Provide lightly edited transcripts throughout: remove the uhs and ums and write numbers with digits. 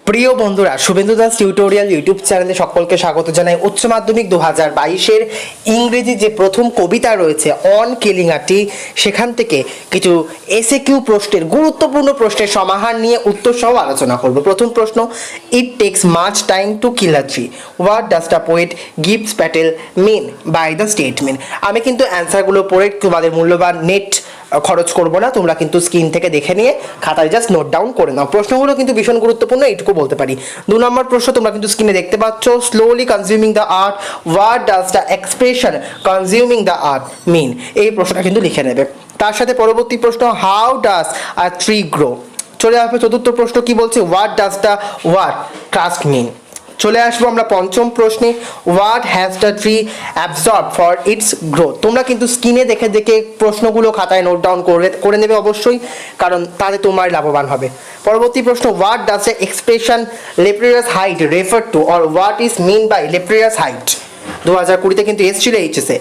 প্রিয় বন্ধুরা, Suvendu Das tutorial YouTube চ্যানেলে সকলকে স্বাগত জানাই। উচ্চ মাধ্যমিক 2022-এর ইংরেজি যে প্রথম কবিতা রয়েছে অন কিলিং আ ট্রি, সেখান থেকে কিছু এসএকিউ প্রশ্নের, গুরুত্বপূর্ণ প্রশ্নের সমাহার নিয়ে উত্তর সহ আলোচনা করব। প্রথম প্রশ্ন, it takes much time to kill a tree, what does the poet গিবস Patel mean by the statement. আমি কিন্তু অ্যান্সারগুলো পড়ে তোমাদের মূল্যবান নেট খরচ করবো না, তোমরা কিন্তু স্ক্রিন থেকে দেখে নিয়ে খাতায় জাস্ট নোট ডাউন করে নাও। প্রশ্নগুলো কিন্তু ভীষণ গুরুত্বপূর্ণ, এইটুকু বলতে পারি। 2 নম্বর প্রশ্ন তোমরা কিন্তু স্ক্রিনে দেখতে পাচ্ছ, slowly consuming the art, what does the expression consuming the art mean. এই প্রশ্নটা কিন্তু লিখে নেবে। তার সাথে পরবর্তী প্রশ্ন, how does a tree grow. চলে আসবে চতুর্থ প্রশ্ন, কি বলছে, what does the word trust mean. চলে আসবো আমরা পঞ্চম প্রশ্নে, what has the tree absorb for its growth. তোমরা কিন্তু স্ক্রিনে দেখে দেখে প্রশ্নগুলো খাতায় নোট ডাউন করে নেবে অবশ্যই, কারণ তাতে তোমার লাভবান হবে। পরবর্তী প্রশ্ন, what does the expression leprous height refer to, or what is mean by leprous height. 2020-তে কিন্তু এসেছিল এইচএসে।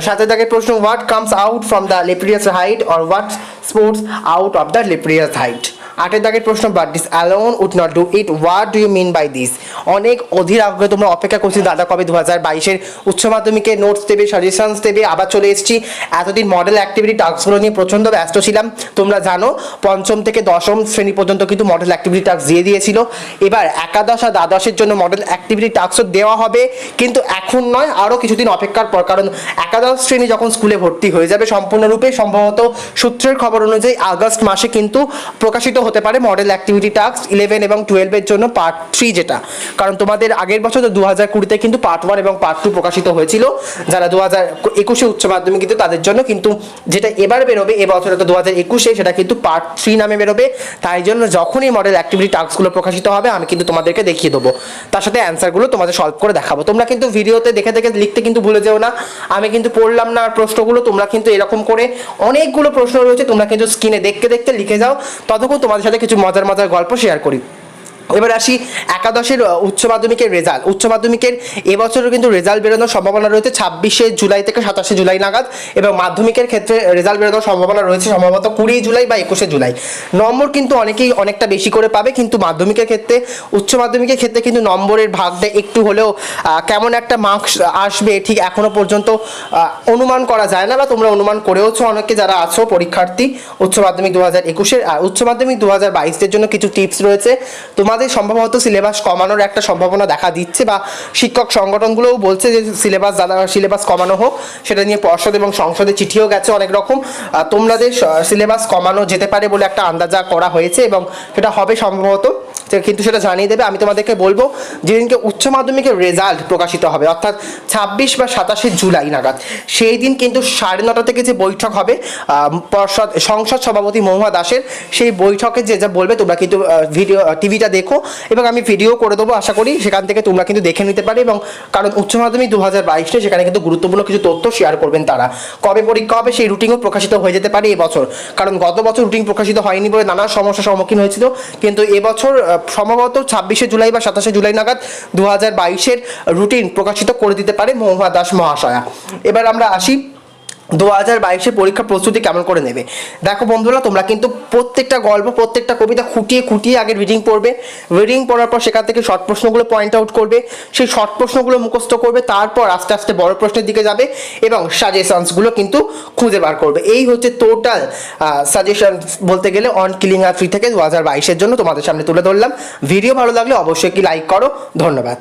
সাথে থাকে প্রশ্ন, what comes out from the leprous height, or what sports out of the leprous height. 8 দাগের প্রশ্ন, but this alone would not do it, what do you mean by this. অনেক অধীর আগ্রহে তোমরা অপেক্ষা করছি, দাদা কবে 2022-এর উচ্চ মাধ্যমিকে নোটস দেবে, সাজেশনস দেবে। আবার চলে এসেছি। এতদিন মডেল অ্যাক্টিভিটি টাস্কগুলো নিয়ে প্রচণ্ড ব্যস্ত ছিলাম, তোমরা জানো। পঞ্চম থেকে দশম শ্রেণী পর্যন্ত কিন্তু মডেল অ্যাক্টিভিটি টাস্ক দিয়ে দিয়েছিল। এবার একাদশ আর দ্বাদশের জন্য মডেল অ্যাক্টিভিটি টাস্কও দেওয়া হবে, কিন্তু এখন নয়, আরও কিছুদিন অপেক্ষার পর। কারণ একাদশ শ্রেণী যখন স্কুলে ভর্তি হয়ে যাবে সম্পূর্ণরূপে, সম্ভবত সূত্রের খবর অনুযায়ী আগস্ট মাসে কিন্তু প্রকাশিত হতে পারে মডেল অ্যাক্টিভিটি টাস্ক 11 এবং 12-এর জন্য পার্ট 3, যেটা কারণ তোমাদের আগের বছর তো 2020-তে কিন্তু পার্ট 1 এবং পার্ট 2 প্রকাশিত হয়েছিল, যারা 2021-এ উচ্চ মাধ্যমিক কিন্তু তাদের জন্য। কিন্তু যেটা এবার বেরোবে এবছরে তো 2021-এ, সেটা কিন্তু পার্ট 3 নামে বেরোবে। তাই জন্য যখনই মডেল অ্যাক্টিভিটি টাস্কগুলো প্রকাশিত হবে আমি কিন্তু তোমাদেরকে দেখিয়ে দেবো, তার সাথে অ্যান্সারগুলো তোমাদের সলভ করে দেখাবো। তোমরা কিন্তু ভিডিওতে দেখে দেখে লিখতে কিন্তু ভুলে যেও না। আমি কিন্তু পড়লাম না আর প্রশ্নগুলো, তোমরা কিন্তু এরকম করে অনেকগুলো প্রশ্ন রয়েছে, তোমরা কিন্তু স্ক্রিনে দেখতে দেখতে লিখে যাও। ততক্ষণ তোমাদের সাথে কিছু মজার মজার গল্প শেয়ার করি। এবার আসি একাদশের উচ্চ মাধ্যমিকের রেজাল্ট। উচ্চ মাধ্যমিকের এবছরও কিন্তু রেজাল্ট বেরোনোর সম্ভাবনা রয়েছে 26শে জুলাই থেকে 27শে জুলাই নাগাদ, এবং মাধ্যমিকের ক্ষেত্রে রেজাল্ট বেরোনোর সম্ভাবনা রয়েছে সম্ভবত 20 জুলাই বা 21শে জুলাই। নম্বর কিন্তু অনেকেই অনেকটা বেশি করে পাবে, কিন্তু মাধ্যমিকের ক্ষেত্রে, উচ্চ মাধ্যমিকের ক্ষেত্রে কিন্তু নম্বরের ভাগটা একটু হলেও কেমন একটা মার্কস আসবে ঠিক এখনো পর্যন্ত অনুমান করা যায় না, বা তোমরা অনুমান করেওছো অনেকে যারা আছো পরীক্ষার্থী উচ্চ মাধ্যমিক 2021-এর। আর উচ্চ মাধ্যমিক 2022-এর জন্য কিছু টিপস রয়েছে। তোমাদের সম্ভবত সিলেবাস কমানোর একটা সম্ভাবনা দেখা দিচ্ছে, বা শিক্ষক সংগঠনগুলোও বলছে যে সিলেবাস কমানো হোক। সেটা নিয়ে পর্ষদ এবং সংসদে চিঠিও গেছে অনেক রকম। তোমাদের সিলেবাস কমানো যেতে পারে বলে একটা আন্দাজা করা হয়েছে, এবং সেটা হবে সম্ভবত, কিন্তু সেটা জানিয়ে দেবে। আমি তোমাদেরকে বলবো, যেদিনকে উচ্চ মাধ্যমিকের রেজাল্ট প্রকাশিত হবে, অর্থাৎ 26 বা 27শে জুলাই নাগাদ, সেই দিন কিন্তু 9:30 থেকে যে বৈঠক হবে সংসদ সভাপতি মহুয়া দাসের, সেই বৈঠকে যে যা বলবে তোমরা কিন্তু টিভিটা দেখো, এবং আমি ভিডিও করে দেবো, আশা করি সেখান থেকে তোমরা কিন্তু দেখে নিতে পারবে। এবং কারণ উচ্চ মাধ্যমিক 2022-এ সেখানে কিন্তু গুরুত্বপূর্ণ কিছু তথ্য শেয়ার করবেন তারা। কবে পরীক্ষা হবে সেই রুটিনও প্রকাশিত হয়ে যেতে পারে এবছর, কারণ গত বছর রুটিন প্রকাশিত হয়নি বলে নানা সমস্যার সম্মুখীন হয়েছিল, কিন্তু এবছর সম্ভবত 26শে জুলাই বা 27শে জুলাই নাগাদ 2022-এর রুটিন প্রকাশিত করে দিতে পারে মহুয়া দাস মহাশয়া। এবার আমরা আসি 2022-এর পরীক্ষা প্রস্তুতি কেমন করে নেবে। দেখো বন্ধুরা, তোমরা কিন্তু প্রত্যেকটা গল্প, প্রত্যেকটা কবিতা খুঁটিয়ে খুঁটিয়ে আগে রিডিং পড়বে। রিডিং পড়ার পর সেখান থেকে শর্ট প্রশ্নগুলো পয়েন্ট আউট করবে, সেই শর্ট প্রশ্নগুলো মুখস্থ করবে, তারপর আস্তে আস্তে বড় প্রশ্নের দিকে যাবে এবং সাজেশনসগুলো কিন্তু খুঁজে বার করবে। এই হচ্ছে টোটাল সাজেশন বলতে গেলে অন কিলিং আ ট্রি থেকে 2022-এর জন্য তোমাদের সামনে তুলে ধরলাম। ভিডিও ভালো লাগলে অবশ্যই কি লাইক করো। ধন্যবাদ।